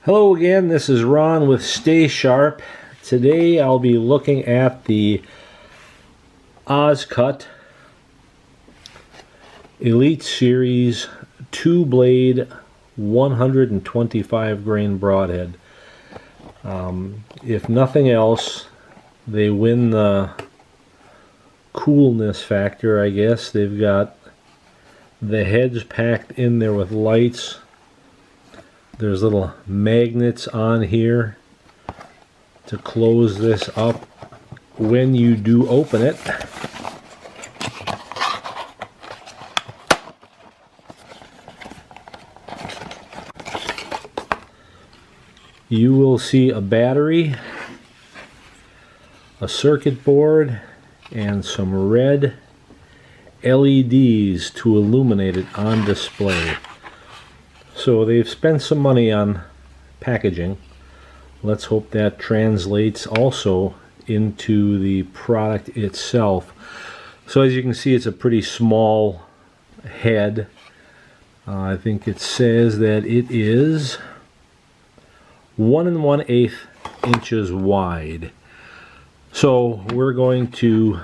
Hello again, this is Ron with Stay Sharp. Today I'll be looking at the Ozcut Elite Series 2-blade 125 grain broadhead. If nothing else, they win the coolness factor, I guess. They've got the heads packed in there with lights. There's little magnets on here to close this up when you do open it. You will see a battery, a circuit board, and some red LEDs to illuminate it on display. So they've spent some money on packaging. Let's hope that translates also into the product itself. So as you can see, it's a pretty small head. I think it says that it is 1 1/8 inches wide. So we're going to,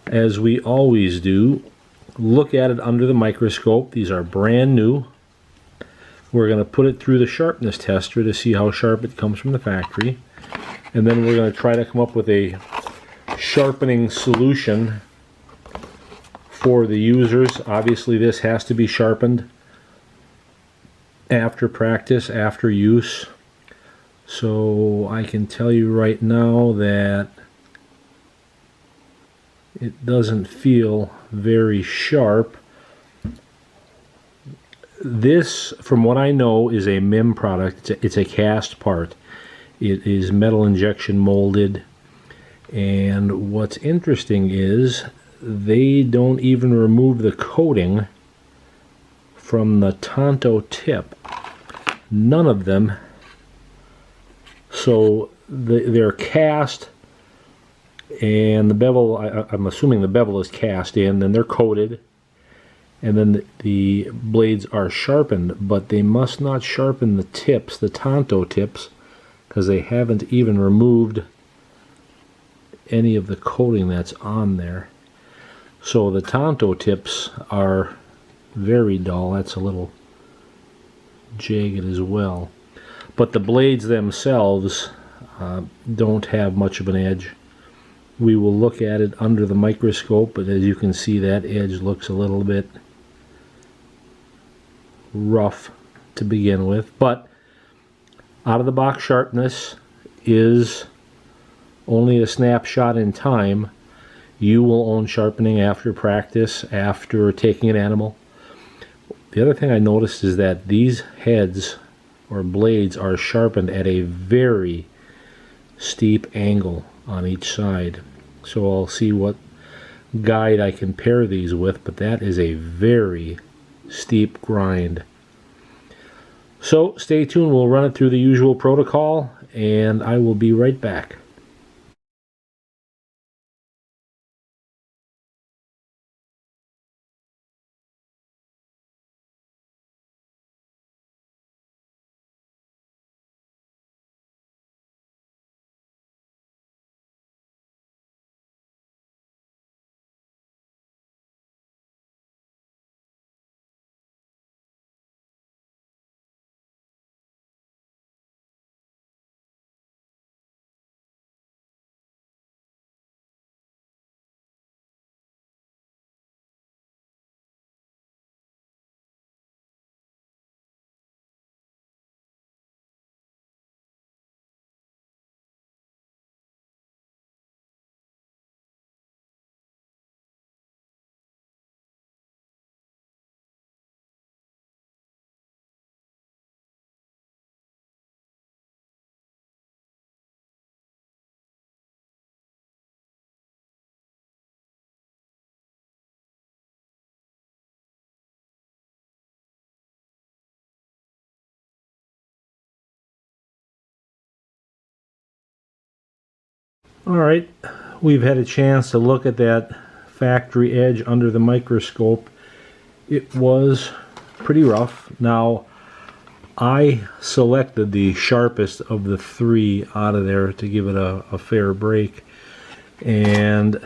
as we always do, look at it under the microscope. These are brand new. We're going to put it through the Sharpness Tester to see how sharp it comes from the factory. And then we're going to try to come up with a sharpening solution for the users. Obviously this has to be sharpened after practice, after use. So I can tell you right now that it doesn't feel very sharp. This, from what I know, is a MIM product. It's a cast part. It is metal injection molded. And what's interesting is they don't even remove the coating from the Tonto Tip. None of them. So they're cast, and the bevel, I'm assuming the bevel is cast in, then they're coated, and then the blades are sharpened, but they must not sharpen the tips, the Tonto tips, because they haven't even removed any of the coating that's on there. So the Tonto tips are very dull. That's a little jagged as well. But the blades themselves don't have much of an edge. We will look at it under the microscope, but as you can see, that edge looks a little bit rough to begin with. But out of the box sharpness is only a snapshot in time. You will own sharpening after practice, after taking an animal. The other thing I noticed is that these heads or blades are sharpened at a very steep angle on each side. So I'll see what guide I can pair these with, but that is a very steep grind. So stay tuned, we'll run it through the usual protocol, and I will be right back. Alright, we've had a chance to look at that factory edge under the microscope. It was pretty rough. Now, I selected the sharpest of the three out of there to give it a fair break, and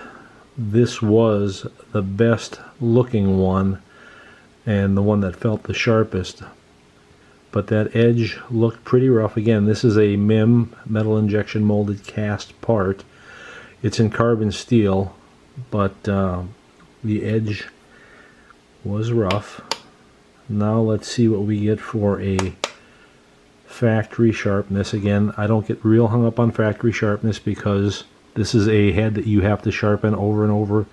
this was the best looking one and the one that felt the sharpest. But that edge looked pretty rough. Again, this is a MIM, metal injection molded cast part. It's in carbon steel, but the edge was rough. Now let's see what we get for a factory sharpness. Again, I don't get real hung up on factory sharpness because this is a head that you have to sharpen over and over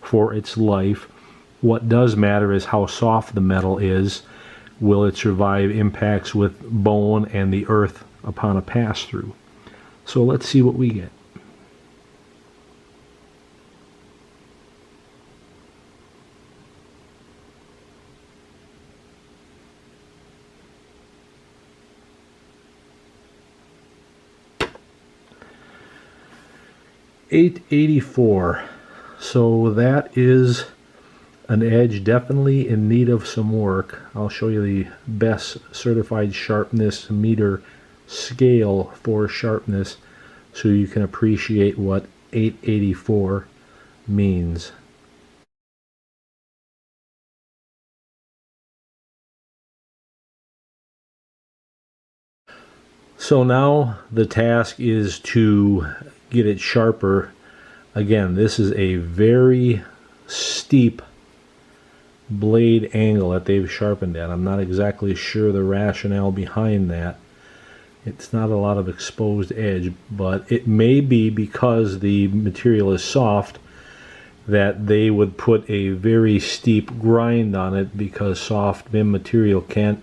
for its life. What does matter is how soft the metal is. Will it survive impacts with bone and the earth upon a pass-through? So let's see what we get. .884. So that is an edge definitely in need of some work. I'll show you the best certified sharpness meter scale for sharpness so you can appreciate what 884 means. So now the task is to get it sharper. Again, this is a very steep blade angle that they've sharpened at. I'm not exactly sure the rationale behind that. It's not a lot of exposed edge, but it may be because the material is soft that they would put a very steep grind on it, because soft MIM material can't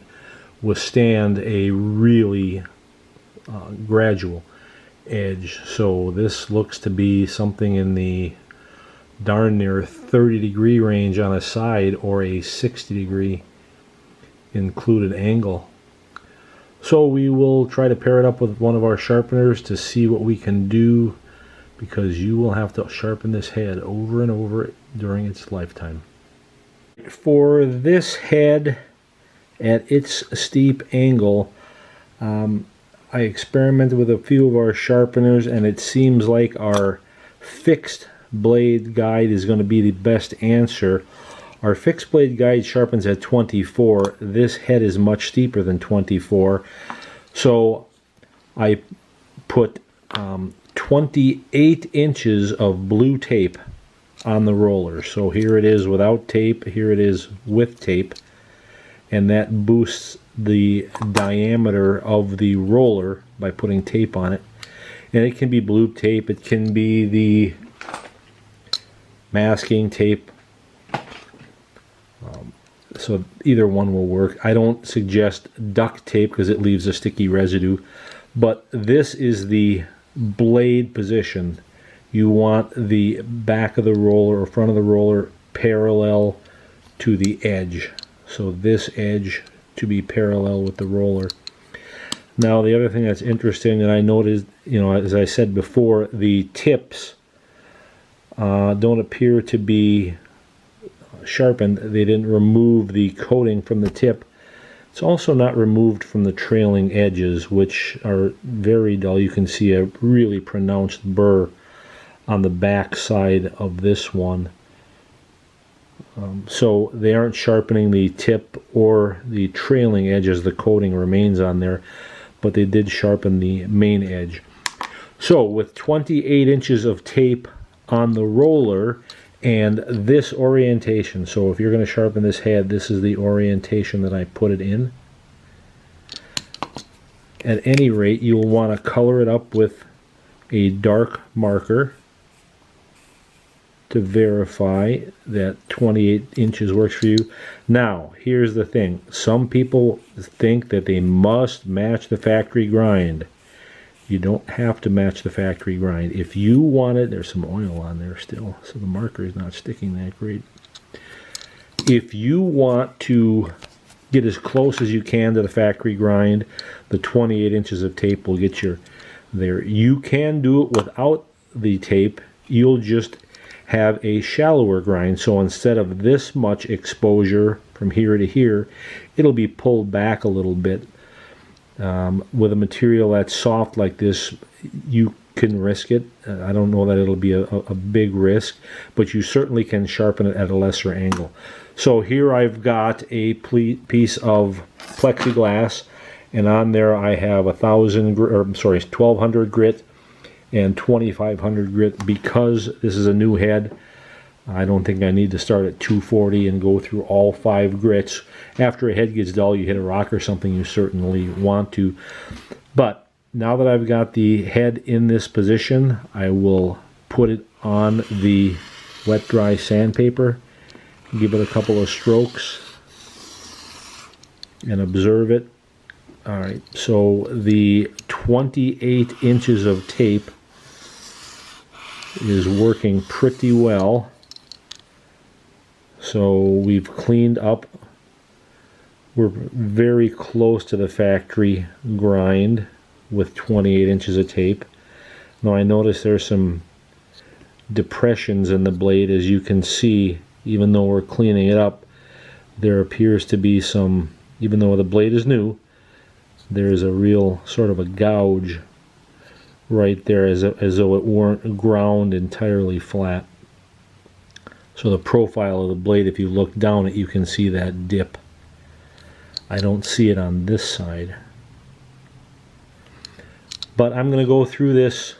withstand a really gradual edge. So this looks to be something in the darn near 30-degree range on a side, or a 60-degree included angle. So we will try to pair it up with one of our sharpeners to see what we can do, because you will have to sharpen this head over and over during its lifetime. For this head at its steep angle, I experimented with a few of our sharpeners, and it seems like our fixed blade guide is going to be the best answer. Our fixed blade guide sharpens at 24. This head is much steeper than 24. So I put 28 inches of blue tape on the roller. So here it is without tape, here it is with tape, and that boosts the diameter of the roller by putting tape on it. And it can be blue tape, it can be the masking tape, so either one will work. I don't suggest duct tape because it leaves a sticky residue, but this is the blade position. You want the back of the roller or front of the roller parallel to the edge, so this edge to be parallel with the roller. Now the other thing that's interesting that I noticed, as I said before, the tips don't appear to be sharpened. They didn't remove the coating from the tip. It's also not removed from the trailing edges, which are very dull. You can see a really pronounced burr on the back side of this one. So they aren't sharpening the tip or the trailing edge as the coating remains on there, but they did sharpen the main edge. So with 28 inches of tape on the roller and this orientation, so if you're going to sharpen this head, this is the orientation that I put it in. At any rate, you'll want to color it up with a dark marker to verify that 28 inches works for you. Now, here's the thing. Some people think that they must match the factory grind. You don't have to match the factory grind. If you want it, there's some oil on there still, so the marker is not sticking that great. If you want to get as close as you can to the factory grind, the 28 inches of tape will get you there. You can do it without the tape. You'll just have a shallower grind, so instead of this much exposure from here to here, it'll be pulled back a little bit. With a material that's soft like this, you can risk it. I don't know that it'll be a big risk, but you certainly can sharpen it at a lesser angle. So here I've got a piece of plexiglass, and on there I have 1200 grit and 2500 grit. Because this is a new head, I don't think I need to start at 240 and go through all 5 grits. After a head gets dull, you hit a rock or something, you certainly want to. But now that I've got the head in this position, I will put it on the wet dry sandpaper, give it a couple of strokes, and observe it. Alright, so the 28 inches of tape is working pretty well. So we've cleaned up. We're very close to the factory grind with 28 inches of tape. Now I notice there's some depressions in the blade, as you can see. Even though we're cleaning it up, there appears to be some, even though the blade is new, there's a real sort of a gouge right there, as though it weren't ground entirely flat. So the profile of the blade, if you look down it, you can see that dip. I don't see it on this side. But I'm going to go through this,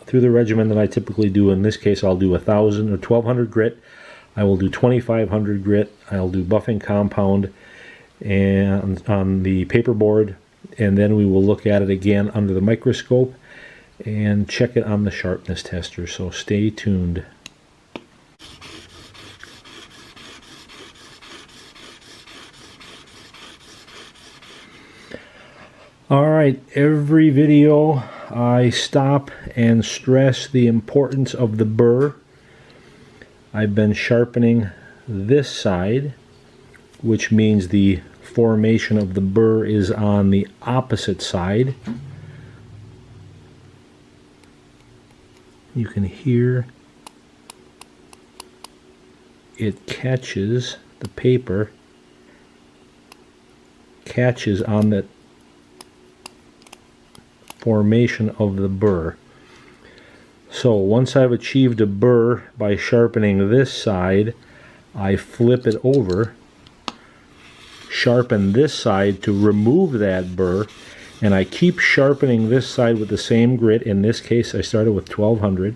through the regimen that I typically do. In this case, I'll do 1000 or 1200 grit. I will do 2500 grit. I'll do buffing compound and on the paperboard, and then we will look at it again under the microscope and check it on the sharpness tester. So stay tuned. Alright, every video I stop and stress the importance of the burr. I've been sharpening this side, which means the formation of the burr is on the opposite side. You can hear it catches, the paper catches on the formation of the burr. So once I've achieved a burr by sharpening this side, I flip it over, sharpen this side to remove that burr, and I keep sharpening this side with the same grit. In this case, I started with 1200.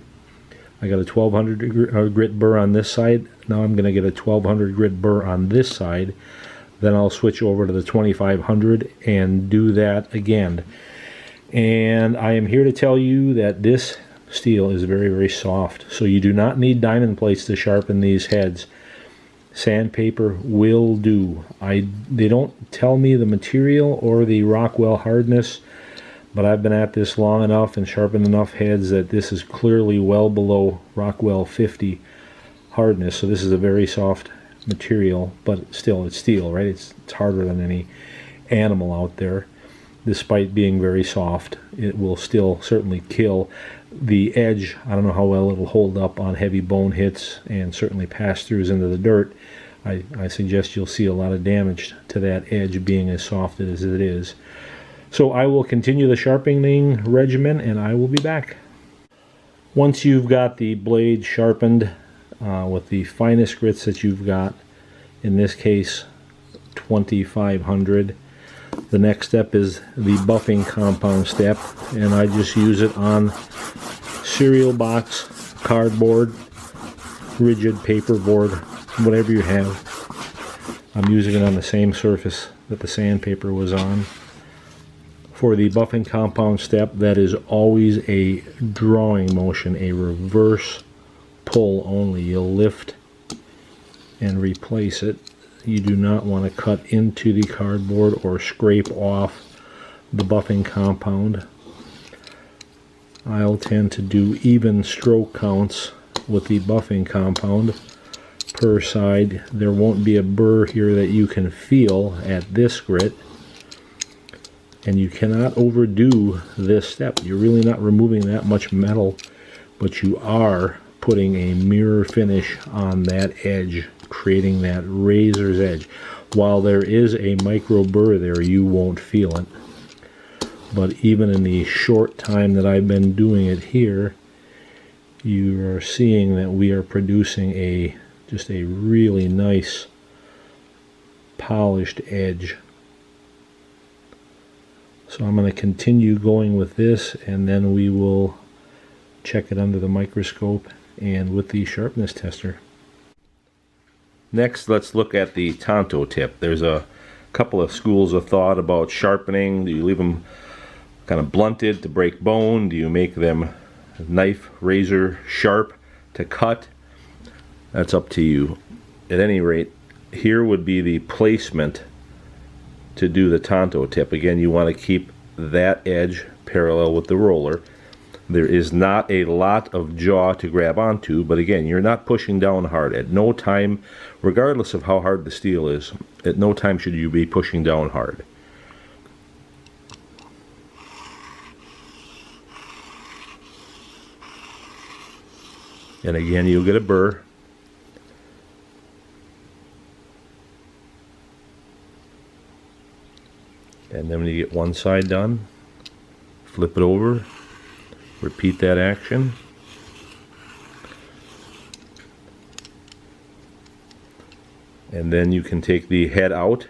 I got a 1200 grit burr on this side. Now I'm going to get a 1200 grit burr on this side. Then I'll switch over to the 2500 and do that again. And I am here to tell you that this steel is very, very soft. So you do not need diamond plates to sharpen these heads. Sandpaper will do. They don't tell me the material or the Rockwell hardness, but I've been at this long enough and sharpened enough heads that this is clearly well below Rockwell 50 hardness. So this is a very soft material, but still it's steel, right? It's harder than any animal out there. Despite being very soft, it will still certainly kill. The edge, I don't know how well it will hold up on heavy bone hits and certainly pass-throughs into the dirt. I suggest you'll see a lot of damage to that edge being as soft as it is. So I will continue the sharpening regimen and I will be back. Once you've got the blade sharpened with the finest grits that you've got, in this case 2500, the next step is the buffing compound step, and I just use it on cereal box, cardboard, rigid paperboard, whatever you have. I'm using it on the same surface that the sandpaper was on. For the buffing compound step, that is always a drawing motion, a reverse pull only. You'll lift and replace it. You do not want to cut into the cardboard or scrape off the buffing compound. I'll tend to do even stroke counts with the buffing compound per side. There won't be a burr here that you can feel at this grit, and you cannot overdo this step. You're really not removing that much metal, but you are putting a mirror finish on that edge, creating that razor's edge. While there is a micro burr there, you won't feel it. but even in the short time that I've been doing it here, you are seeing that we are producing just a really nice polished edge. So I'm going to continue going with this, and then we will check it under the microscope and with the sharpness tester. Next, let's look at the Tonto Tip. There's a couple of schools of thought about sharpening. Do you leave them kind of blunted to break bone? Do you make them knife, razor sharp to cut? That's up to you. At any rate, here would be the placement to do the Tonto Tip. Again, you want to keep that edge parallel with the roller. There is not a lot of jaw to grab onto, but again, you're not pushing down hard. At no time, regardless of how hard the steel is, at no time should you be pushing down hard. And again, you'll get a burr. And then when you get one side done, flip it over, repeat that action. And then you can take the head out,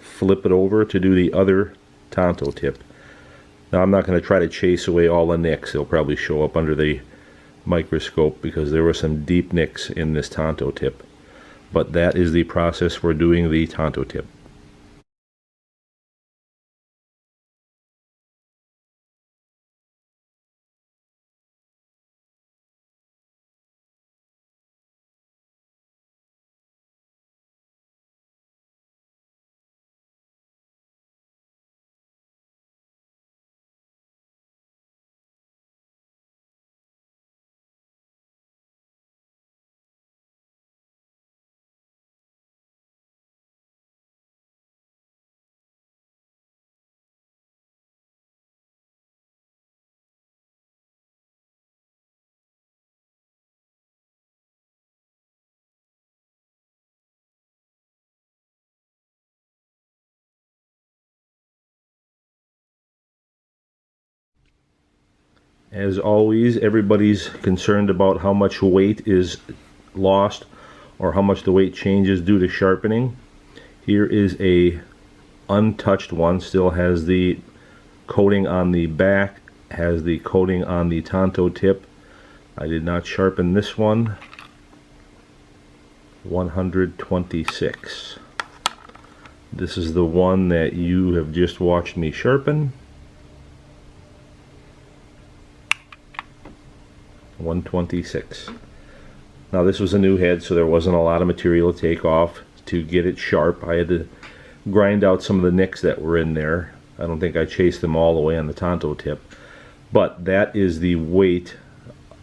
flip it over to do the other Tonto Tip. Now I'm not going to try to chase away all the nicks. They'll probably show up under the microscope because there were some deep nicks in this Tonto Tip. But that is the process for doing the Tonto Tip. As always, everybody's concerned about how much weight is lost or how much the weight changes due to sharpening. Here is a untouched one, still has the coating on the back, has the coating on the Tonto Tip. I did not sharpen this one. 126. This is the one that you have just watched me sharpen. 126. Now this was a new head, so there wasn't a lot of material to take off to get it sharp. I had to grind out some of the nicks that were in there. I don't think I chased them all the way on the Tonto Tip, but that is the weight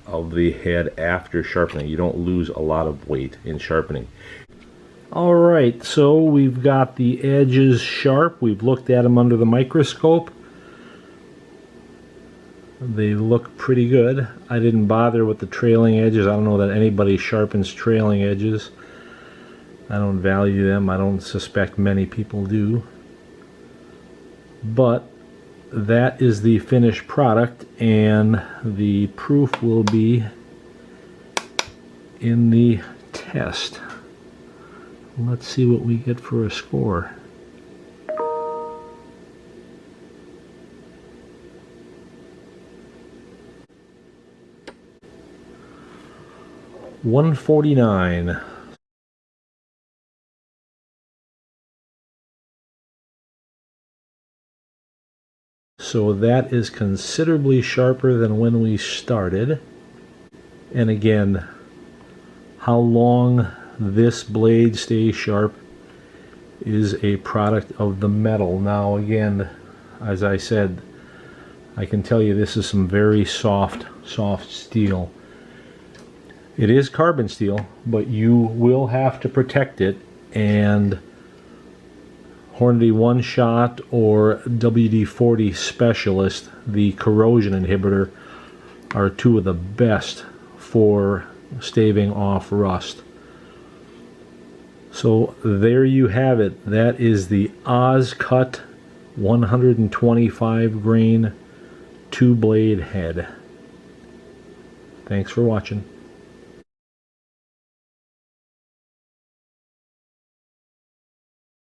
of the head after sharpening. You don't lose a lot of weight in sharpening. Alright, so we've got the edges sharp. We've looked at them under the microscope. They look pretty good. I didn't bother with the trailing edges. I don't know that anybody sharpens trailing edges. I don't value them. I don't suspect many people do. But that is the finished product, and the proof will be in the test. Let's see what we get for a score. $149. So that is considerably sharper than when we started. And again, how long this blade stays sharp is a product of the metal. Now again, as I said, I can tell you this is some very soft steel. It is carbon steel, but you will have to protect it, and Hornady One Shot or WD-40 Specialist, the corrosion inhibitor, are two of the best for staving off rust. So there you have it. That is the Ozcut 125 grain 2-blade head. Thanks for watching.